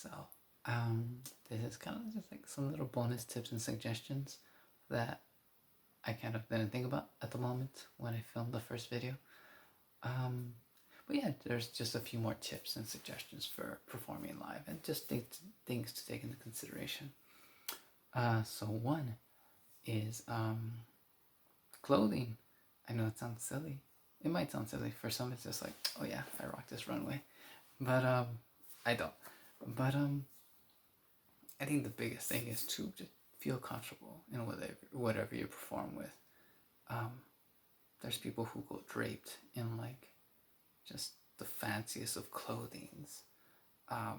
So, um, this is kind of just like some little bonus tips and suggestions that I kind of didn't think about at the moment when I filmed the first video. Um, but yeah, there's just a few more tips and suggestions for performing live and just things to take into consideration. So one is clothing. I know it sounds silly. It might sound silly. For some, it's just like, oh yeah, I rock this runway. But I don't. But I think the biggest thing is to just feel comfortable in whatever you perform with. Um, there's people who go draped in like just the fanciest of clothings. I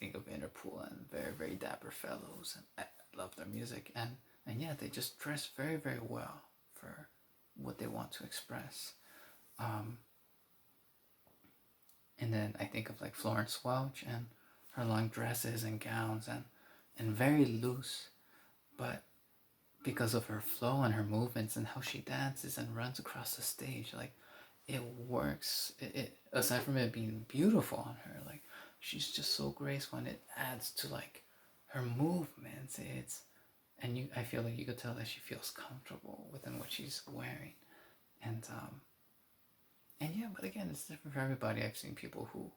think of Interpol and very, very dapper fellows, and I love their music, and yeah, they just dress very, very well for what they want to express. Um, and then I think of like Florence Welch and her long dresses and gowns and very loose, but because of her flow and her movements and how she dances and runs across the stage, like it works. It aside from it being beautiful on her, like she's just so graceful, and it adds to like her movements. I feel like you could tell that she feels comfortable within what she's wearing, and yeah, but again, it's different for everybody. I've seen people who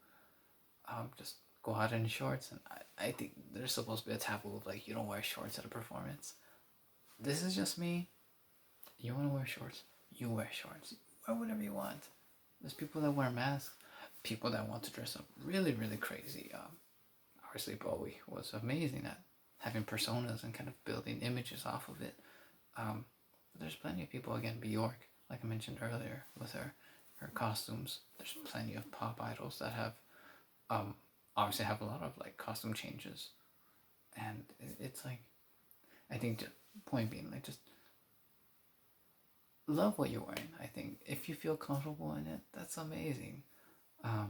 just go out in shorts, and I think there's supposed to be a taboo of like you don't wear shorts at a performance. This is just me. You want to wear shorts? You wear shorts. Wear whatever you want. There's people that wear masks. People that want to dress up really, really crazy. Obviously, Bowie was amazing at having personas and kind of building images off of it. But there's plenty of people, again, Bjork, like I mentioned earlier, with her costumes. There's plenty of pop idols that have, obviously have a lot of like costume changes. And it's like, I think the point being, like, just love what you're wearing. I think if you feel comfortable in it, that's amazing. I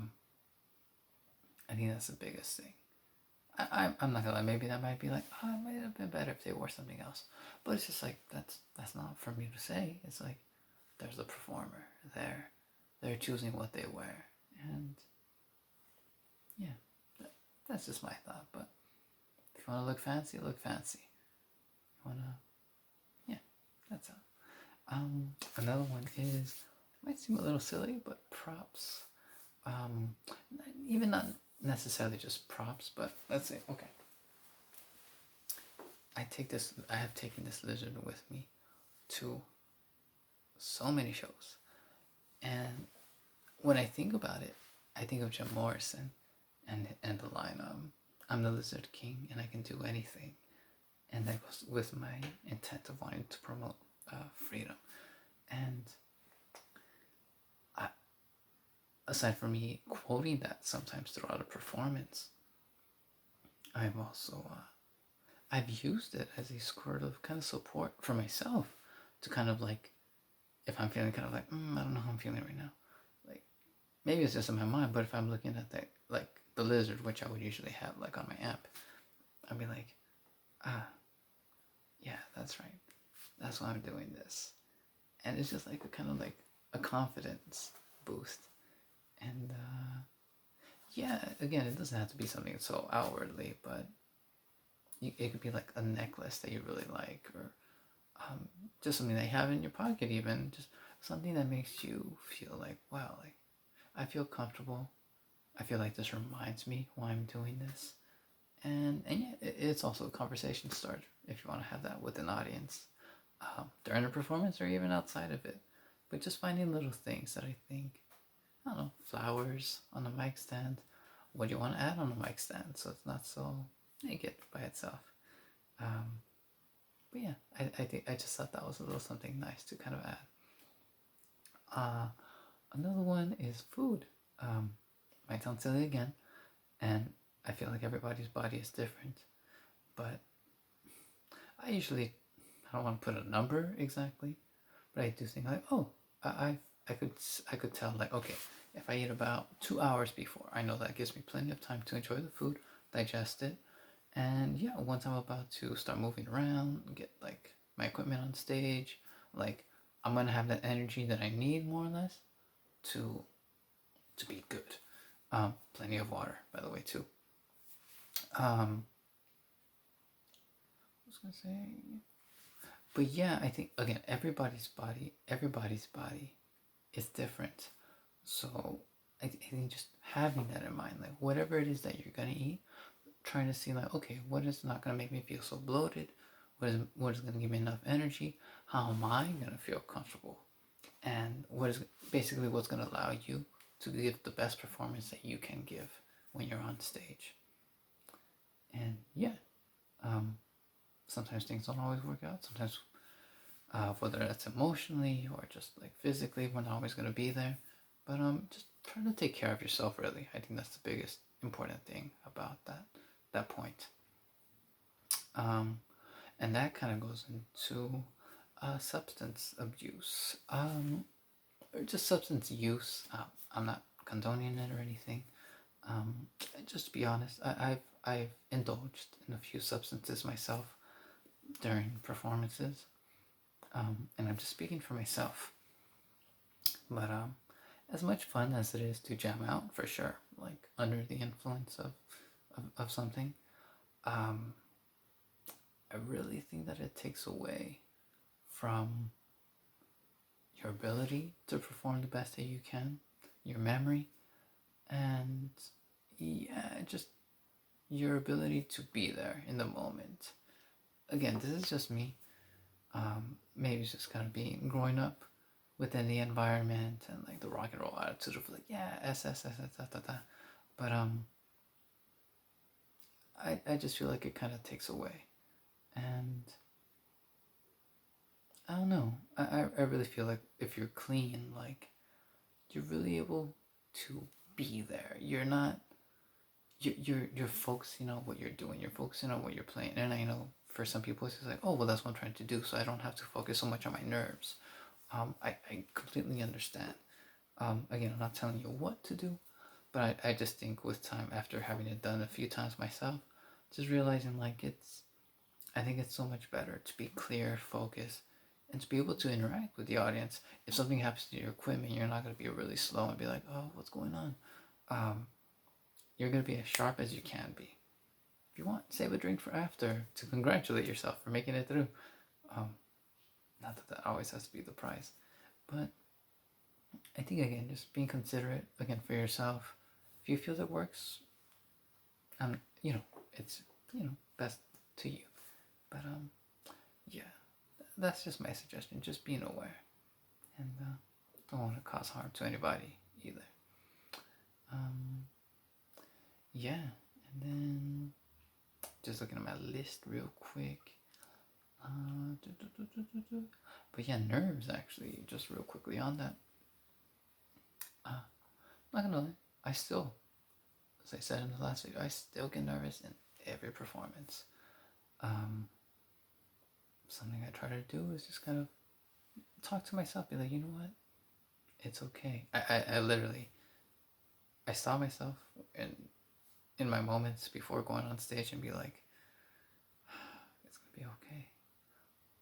think that's the biggest thing. I'm not gonna lie. Maybe that might be like, oh, it might have been better if they wore something else. But it's just like that's not for me to say. It's like there's the performer there. They're choosing what they wear, and yeah, that's just my thought. But if you want to look fancy, look fancy. You wanna, yeah, that's all. Another one is, might seem a little silly, but props. Um, Even not necessarily just props, but let's say, okay, I have taken this lizard with me to so many shows, and when I think about it, I think of Jim Morrison and the line, I'm the Lizard King and I can do anything, and that goes with my intent of wanting to promote freedom. And aside from me quoting that sometimes throughout a performance, I've also I've used it as a sort of kind of support for myself to kind of like, if I'm feeling kind of like, I don't know how I'm feeling right now, like maybe it's just in my mind, but if I'm looking at that, like the lizard, which I would usually have like on my app, I'd be like, yeah, that's right, that's why I'm doing this. And it's just like a kind of like a confidence boost. And yeah, again, it doesn't have to be something so outwardly, but it could be like a necklace that you really like, or just something that you have in your pocket, even just something that makes you feel like, wow, like I feel comfortable. I feel like this reminds me why I'm doing this. And yeah, it's also a conversation starter if you want to have that with an audience during a performance or even outside of it. But just finding little things that I think, I don't know, flowers on a mic stand. What do you want to add on a mic stand so it's not so naked by itself? But yeah, I think I just thought that was a little something nice to kind of add. Another one is food. Might sound silly again, and I feel like everybody's body is different, but I don't want to put a number exactly, but I do think like, oh, I could tell like, okay, if I eat about 2 hours before, I know that gives me plenty of time to enjoy the food, digest it, and yeah, once I'm about to start moving around, get like my equipment on stage, like I'm gonna have that energy that I need more or less to be good. Plenty of water, by the way, too. I was gonna say, but yeah, I think again, everybody's body is different. So I think just having that in mind, like whatever it is that you're gonna eat, trying to see like, okay, what is not gonna make me feel so bloated? What is gonna give me enough energy? How am I gonna feel comfortable? And what is basically what's gonna allow you to give the best performance that you can give when you're on stage. And yeah, um, sometimes things don't always work out. Sometimes, whether that's emotionally or just like physically, we're not always gonna be there. But just try to take care of yourself. Really, I think that's the biggest important thing about that point. Um, and that kind of goes into substance abuse, or just substance use. I'm not condoning it or anything. Um, just to be honest, I've indulged in a few substances myself during performances, and I'm just speaking for myself. But as much fun as it is to jam out, for sure, like under the influence of something, um, I really think that it takes away from your ability to perform the best that you can, your memory, and yeah, just your ability to be there in the moment. Again, this is just me. Maybe it's just kind of being growing up within the environment and like the rock and roll attitude of like, yeah, S. But I just feel like it kind of takes away, and I don't know. I really feel like if you're clean, like you're really able to be there. You're not. You're focusing on what you're doing. You're focusing on what you're playing. And I know for some people it's just like, oh well, that's what I'm trying to do, so I don't have to focus so much on my nerves. I completely understand. Again, I'm not telling you what to do, but I just think with time, after having it done a few times myself, just realizing like I think it's so much better to be clear, focused, and to be able to interact with the audience. If something happens to your equipment, you're not going to be really slow and be like, oh, what's going on? Um, you're going to be as sharp as you can be. If you want, save a drink for after to congratulate yourself for making it through. Um, Not that that always has to be the prize, but I think again, just being considerate again for yourself. If you feel it works, you know, it's best to you. But yeah, that's just my suggestion. Just being aware, and don't want to cause harm to anybody either. Um, yeah, and then just looking at my list real quick. But yeah, nerves actually. Just real quickly on that. Not gonna lie, I still, as I said in the last video, I still get nervous in every performance. Something I try to do is just kind of talk to myself, be like, you know what, it's okay. I literally, I saw myself in my moments before going on stage and be like, it's gonna be okay.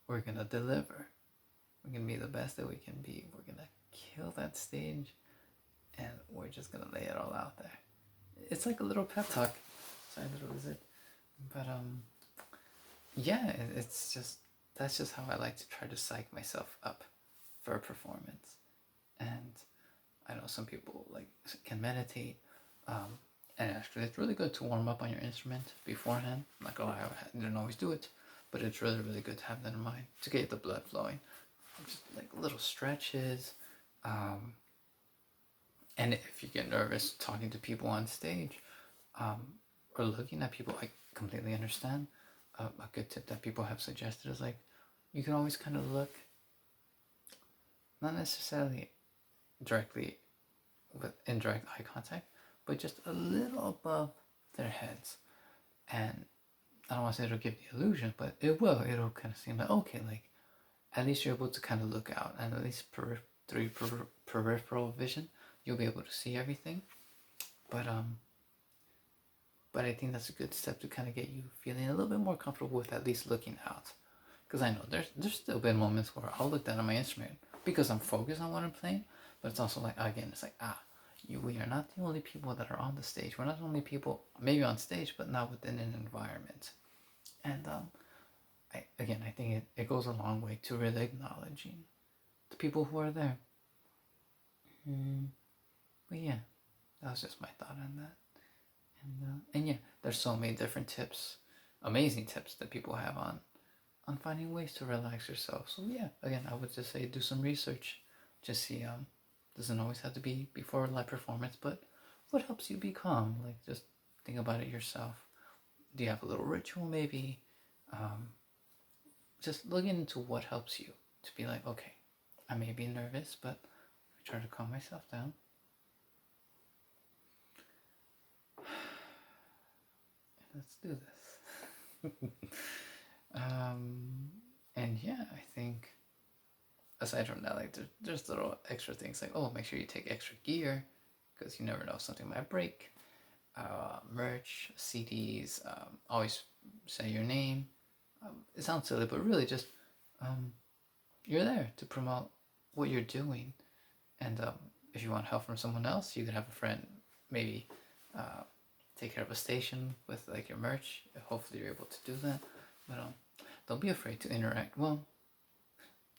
We're gonna deliver. We're gonna be the best that we can be. We're gonna kill that stage, and we're just gonna lay it all out there. It's like a little pep talk. Sorry, little lizard. But yeah, it's just that's just how I like to try to psych myself up for a performance. And I know some people like can meditate, and actually it's really good to warm up on your instrument beforehand. I'm not gonna lie, I didn't always do it, but it's really good to have that in mind to get the blood flowing. Just like little stretches, and if you get nervous talking to people on stage, or looking at people, I completely understand. A good tip that people have suggested is like, you can always kind of look, not necessarily directly with indirect eye contact, but just a little above their heads. And I don't want to say it'll give the illusion, but it will. It'll kind of seem like, okay, like at least you're able to kind of look out, and at least through peripheral vision, you'll be able to see everything. But I think that's a good step to kind of get you feeling a little bit more comfortable with at least looking out. Because I know there's still been moments where I'll look down at my instrument because I'm focused on what I'm playing, but it's also like, again, it's like, we are not the only people that are on the stage. We're not the only people, maybe on stage, but not within an environment. And I think it goes a long way to really acknowledging the people who are there. But yeah, that was just my thought on that. And yeah, there's so many different tips, amazing tips that people have on finding ways to relax yourself. So yeah, again, I would just say do some research. Just see, doesn't always have to be before a live performance, but what helps you be calm? Like, just think about it yourself. Do you have a little ritual maybe? Just look into what helps you to be like, okay, I may be nervous, but I try to calm myself down. Let's do this. And yeah, I think aside from that, like there's little extra things like, oh, make sure you take extra gear because you never know, something might break. Merch, CDs, always say your name. It sounds silly, but really just you're there to promote what you're doing. And if you want help from someone else, you could have a friend maybe take care of a station with like your merch. Hopefully you're able to do that. But don't be afraid to interact. Well,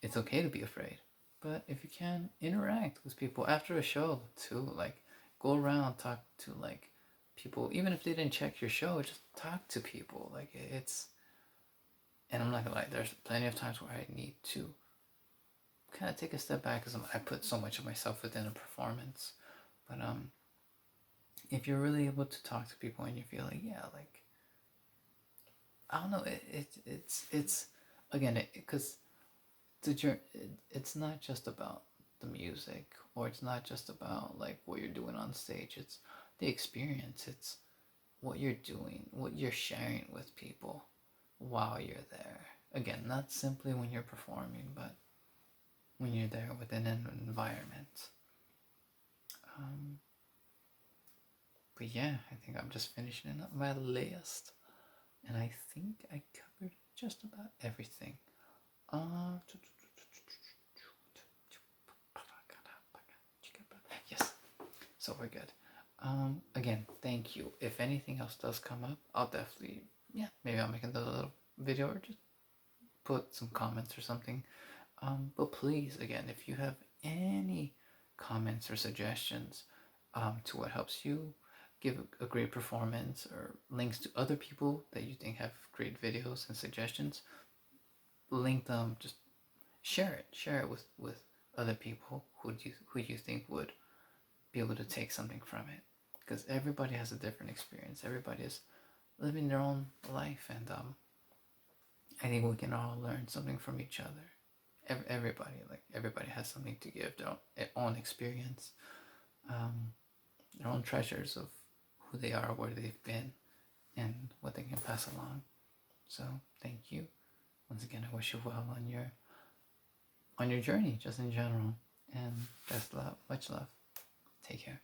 it's okay to be afraid, but if you can, interact with people after a show too. Like, go around, talk to like people, even if they didn't check your show, just talk to people. Like, it's, and I'm not gonna lie, there's plenty of times where I need to kind of take a step back because I put so much of myself within a performance. But if you're really able to talk to people and you feel like, yeah, like, I don't know, it's again, because it's not just about the music, or it's not just about like what you're doing on stage. It's the experience. It's what you're doing, what you're sharing with people while you're there. Again, not simply when you're performing, but when you're there within an environment. But yeah, I think I'm just finishing up my list, and I think I covered just about everything. Yes, so we're good. Again, thank you. If anything else does come up, I'll definitely, yeah, maybe I'll make another little video or just put some comments or something. But please, again, if you have any comments or suggestions to what helps you give a great performance, or links to other people that you think have great videos and suggestions, link them, just share it with other people who you think would be able to take something from it, because everybody has a different experience. Everybody is living their own life, and I think we can all learn something from each other. Everybody has something to give, their own experience, their own treasures of who they are, where they've been, and what they can pass along. So thank you once again. I wish you well on your journey, just in general, and best love, much love. Take care.